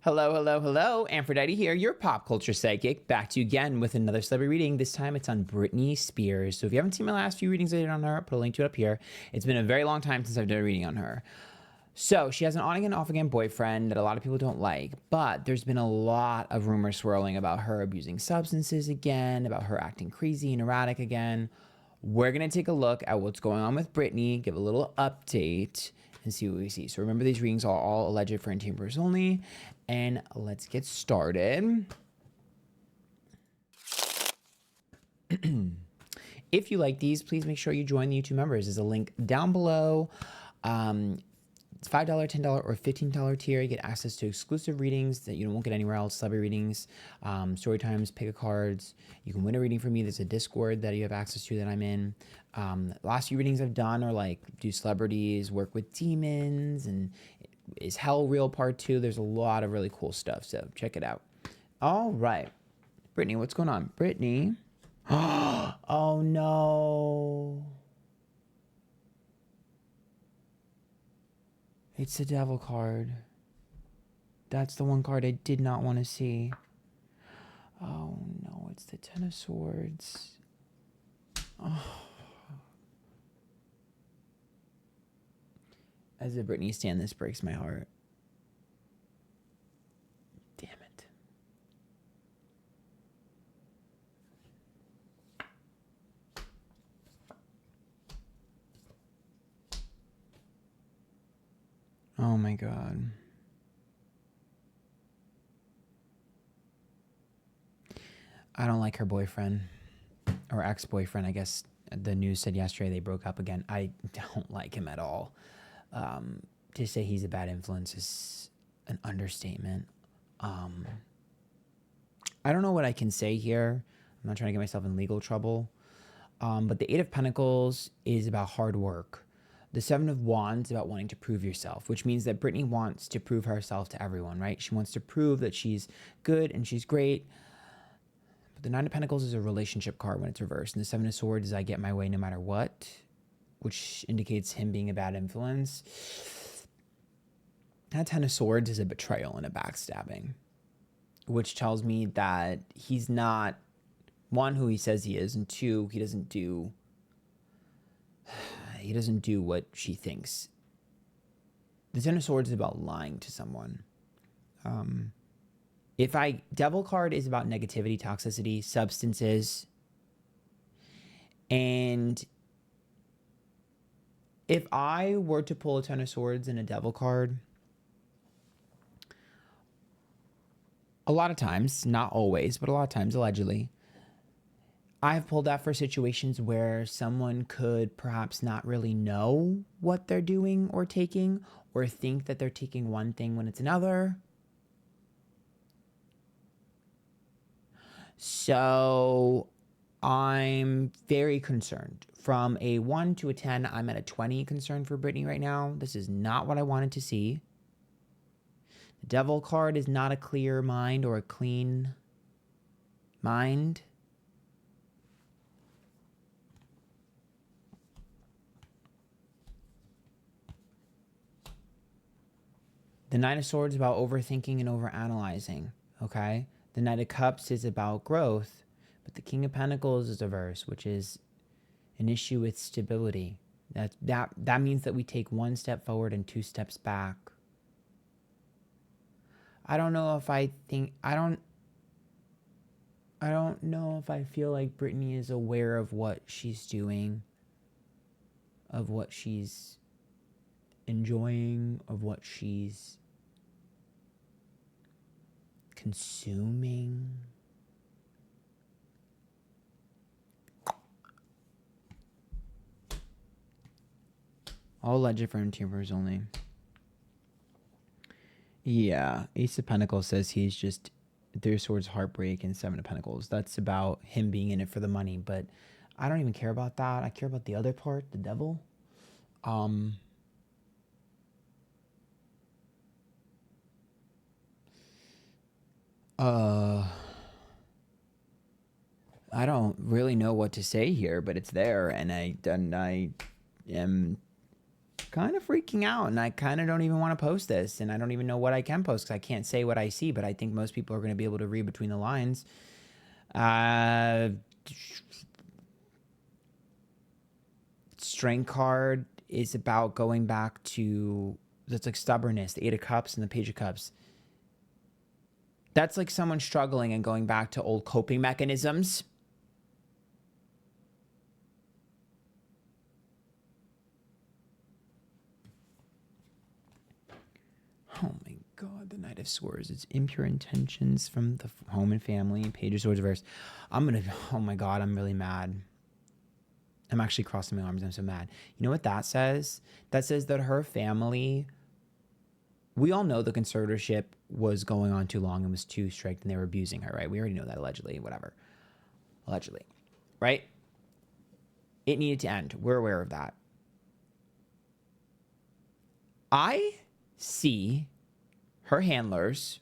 Hello, hello, hello. Antphrodite here, your pop culture psychic, back to you again with another celebrity reading. This time it's on Britney Spears. So if you haven't seen my last few readings I did on her, I'll put a link to it up here. It's been a very long time since I've done a reading on her. So she has an on-again, off-again boyfriend that a lot of people don't like, but there's been a lot of rumors swirling about her abusing substances again, about her acting crazy and erratic again. We're going to take a look at what's going on with Britney, give a little update, and see what we see. So remember, these readings are all alleged for intimate purpose only, and let's get started. If you like these, please make sure you join the YouTube members. There's a link down below. It's $5, $10, or $15 tier. You get access to exclusive readings that you won't get anywhere else, celebrity readings, story times, pick a cards. You can win a reading from me. There's a Discord that you have access to that I'm in. Last few readings I've done are like do celebrities, work with demons, and is hell real part 2. There's a lot of really cool stuff, so check it out. All right. Britney, what's going on? Britney. Oh, no. It's the devil card. That's the one card I did not want to see. Oh, no, it's the Ten of Swords. Oh. As a Britney stan, this breaks my heart. Damn it. Oh my God. I don't like her boyfriend, or ex-boyfriend. I guess the news said yesterday they broke up again. I don't like him at all. To say he's a bad influence is an understatement. I don't know what I can say here. I'm not trying to get myself in legal trouble. But the Eight of Pentacles is about hard work. The Seven of Wands is about wanting to prove yourself, which means that Britney wants to prove herself to everyone, right? She wants to prove that she's good and she's great. But the Nine of Pentacles is a relationship card when it's reversed. And the Seven of Swords is I get my way no matter what, which indicates him being a bad influence. That Ten of Swords is a betrayal and a backstabbing, which tells me that he's not, one, who he says he is, and two, he doesn't do what she thinks. The Ten of Swords is about lying to someone. Devil card is about negativity, toxicity, substances. And if I were to pull a Ten of Swords and a devil card, a lot of times, not always, but a lot of times, allegedly, I have pulled that for situations where someone could perhaps not really know what they're doing or taking, or think that they're taking one thing when it's another. So I'm very concerned. From a 1 to a 10, I'm at a 20 concerned for Britney right now. This is not what I wanted to see. The Devil card is not a clear mind or a clean mind. The Knight of Swords is about overthinking and overanalyzing, okay? The Knight of Cups is about growth, but the King of Pentacles is a verse, which is an issue with stability. That means that we take one step forward and 2 steps back. I don't know if I feel like Britney is aware of what she's doing, of what she's enjoying, of what she's consuming. All alleged for interiors only. Yeah, Ace of Pentacles says he's just Three of Swords, heartbreak, and Seven of Pentacles. That's about him being in it for the money, but I don't even care about that. I care about the other part, the devil. I don't really know what to say here, but it's there, and I am kind of freaking out, and I kind of don't even want to post this, and I don't even know what I can post because I can't say what I see, but I think most people are going to be able to read between the lines. Strength card is about going back to, that's like stubbornness, the 8 of Cups and the Page of Cups. That's like someone struggling and going back to old coping mechanisms. Oh my God, the Knight of Swords. It's impure intentions from the home and family. Page of Swords reverse. Oh my God, I'm really mad. I'm actually crossing my arms. I'm so mad. You know what that says? That says that her family, we all know the conservatorship was going on too long and was too strict and they were abusing her, right? We already know that allegedly, whatever. Allegedly, right? It needed to end. We're aware of that. I see her handlers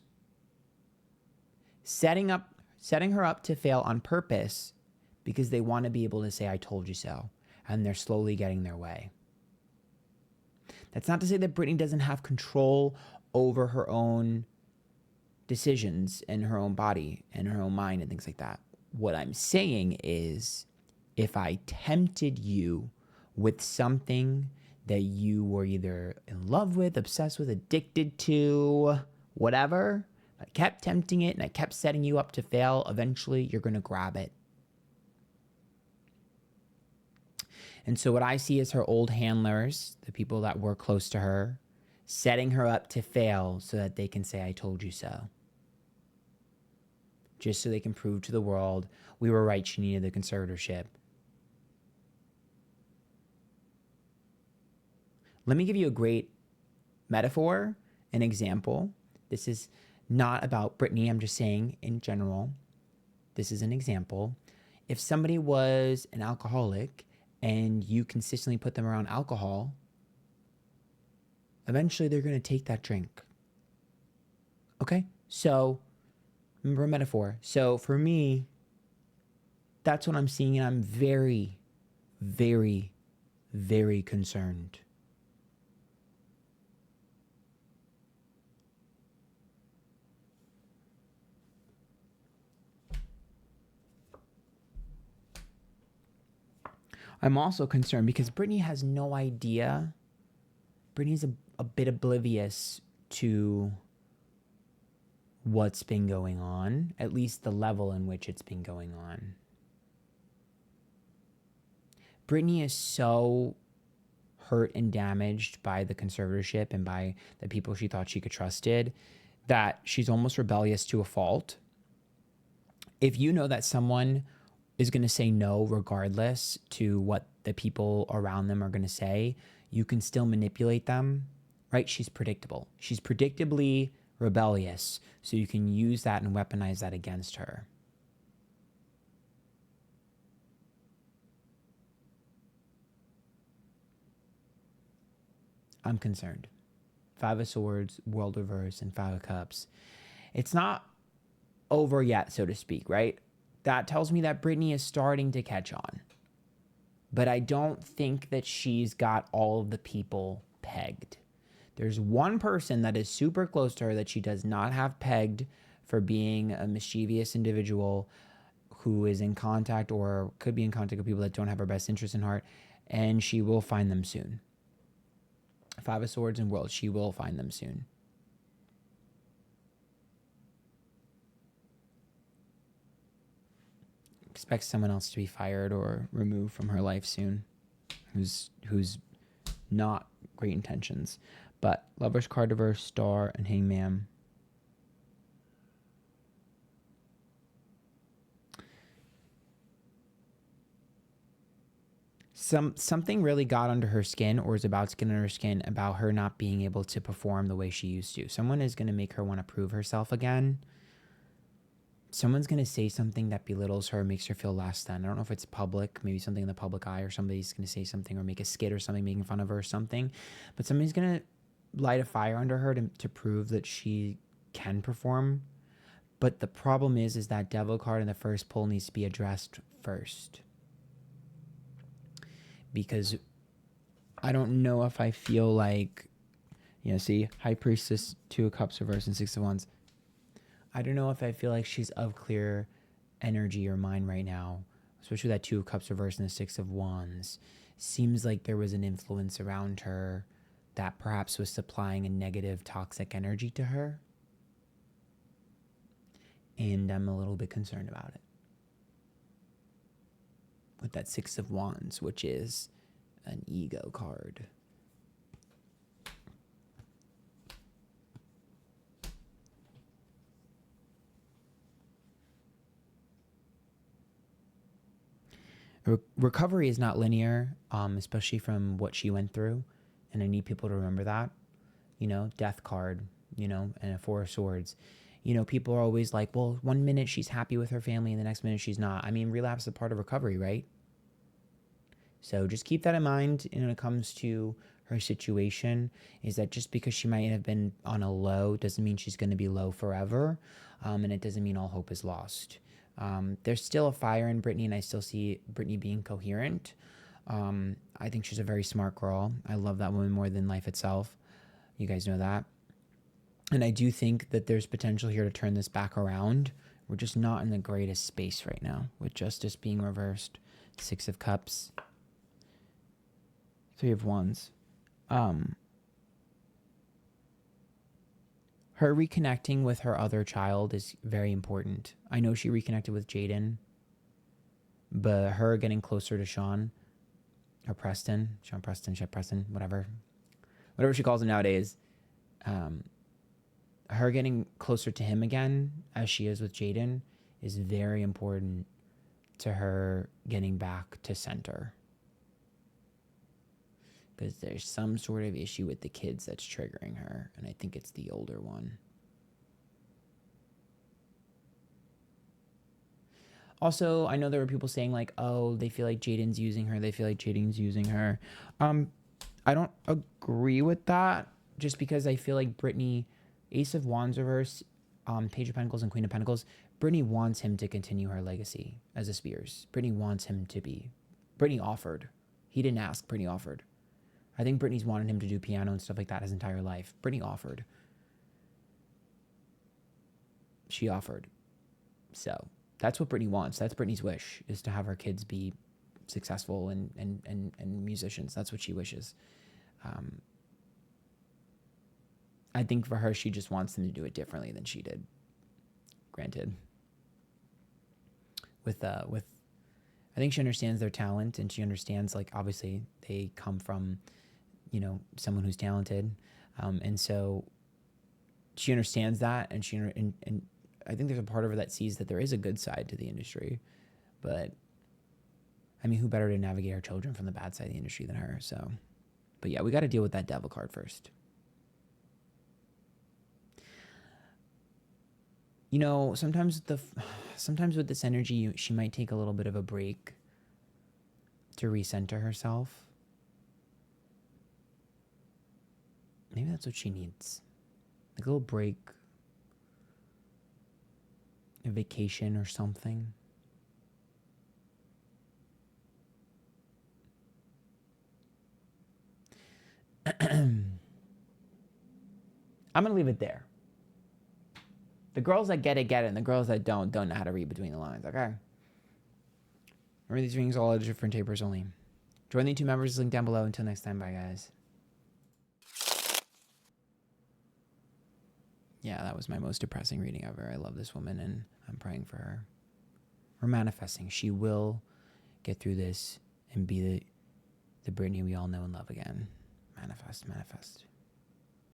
setting her up to fail on purpose because they want to be able to say, I told you so. And they're slowly getting their way. That's not to say that Britney doesn't have control over her own decisions and her own body and her own mind and things like that. What I'm saying is, if I tempted you with something that you were either in love with, obsessed with, addicted to, whatever, I kept tempting it and I kept setting you up to fail, eventually you're going to grab it. And so what I see is her old handlers, the people that were close to her, setting her up to fail so that they can say, I told you so. Just so they can prove to the world, we were right, she needed the conservatorship. Let me give you a great metaphor, an example. This is not about Britney, I'm just saying in general. This is an example. If somebody was an alcoholic and you consistently put them around alcohol, eventually they're going to take that drink. Okay? So, remember a metaphor. So for me, that's what I'm seeing, and I'm very, very, very concerned. I'm also concerned because Britney has no idea. Britney's a bit oblivious to what's been going on, at least the level in which it's been going on. Britney is so hurt and damaged by the conservatorship and by the people she thought she could trusted that she's almost rebellious to a fault. If you know that someone is going to say no regardless to what the people around them are going to say, you can still manipulate them, right? She's predictable. She's predictably rebellious, so you can use that and weaponize that against her. I'm concerned. 5 of Swords, World Reverse, and 5 of Cups. It's not over yet, so to speak, right? That tells me that Britney is starting to catch on. But I don't think that she's got all of the people pegged. There's one person that is super close to her that she does not have pegged for being a mischievous individual who is in contact or could be in contact with people that don't have her best interest in heart, and she will find them soon. 5 of Swords and World, she will find them soon. Expect someone else to be fired or removed from her life soon who's not great intentions. But Lover's card reverse, Star, and Hangman. Something really got under her skin or is about to get under her skin about her not being able to perform the way she used to. Someone is going to make her want to prove herself again. Someone's going to say something that belittles her, makes her feel less than. I don't know if it's public, maybe something in the public eye, or somebody's going to say something or make a skit or something making fun of her or something. But somebody's going to light a fire under her to prove that she can perform. But the problem is that Devil card in the first pull needs to be addressed first. Because I don't know if I feel like, see, High Priestess, Two of Cups reversed and Six of Wands. I don't know if I feel like she's of clear energy or mind right now, especially that Two of Cups reversed and the Six of Wands. Seems like there was an influence around her that perhaps was supplying a negative, toxic energy to her. And I'm a little bit concerned about it. With that Six of Wands, which is an ego card. Recovery is not linear, especially from what she went through. And I need people to remember that. Death card, and a Four of Swords. People are always like, well, 1 minute she's happy with her family and the next minute she's not. I mean, relapse is a part of recovery, right? So just keep that in mind when it comes to her situation, is that just because she might have been on a low doesn't mean she's going to be low forever. And it doesn't mean all hope is lost. There's still a fire in Britney, and I still see Britney being coherent. I think she's a very smart girl. I love that woman more than life itself. You guys know that. And I do think that there's potential here to turn this back around. We're just not in the greatest space right now with Justice being reversed. Six of Cups. Three of Wands. Her reconnecting with her other child is very important. I know she reconnected with Jaden, but her getting closer to Sean Preston, whatever she calls him nowadays, her getting closer to him again, as she is with Jaden, is very important to her getting back to center. Because there's some sort of issue with the kids that's triggering her, and I think it's the older one. Also, I know there were people saying like, oh, they feel like Jaden's using her. I don't agree with that, just because I feel like Britney, Ace of Wands reverse, Page of Pentacles and Queen of Pentacles, Britney wants him to continue her legacy as a Spears. Britney wants him to be. Britney offered. He didn't ask, Britney offered. I think Britney's wanted him to do piano and stuff like that his entire life. Britney offered. She offered. So that's what Britney wants. That's Britney's wish, is to have her kids be successful and musicians. That's what she wishes. I think for her, she just wants them to do it differently than she did. Granted. I think she understands their talent, and she understands, like, obviously they come from, someone who's talented. And so she understands that, and and I think there's a part of her that sees that there is a good side to the industry. But, I mean, who better to navigate our children from the bad side of the industry than her? So, but yeah, we got to deal with that devil card first. Sometimes with this energy, she might take a little bit of a break to recenter herself. Maybe that's what she needs. Like a little break, a vacation or something. I'm going to leave it there. The girls that get it, and the girls that don't know how to read between the lines, okay? Remember, these readings all are different tapers only. Join the 2 members, link down below. Until next time, bye, guys. Yeah, that was my most depressing reading ever. I love this woman, and I'm praying for her. We're manifesting. She will get through this and be the Britney we all know and love again. Manifest, manifest.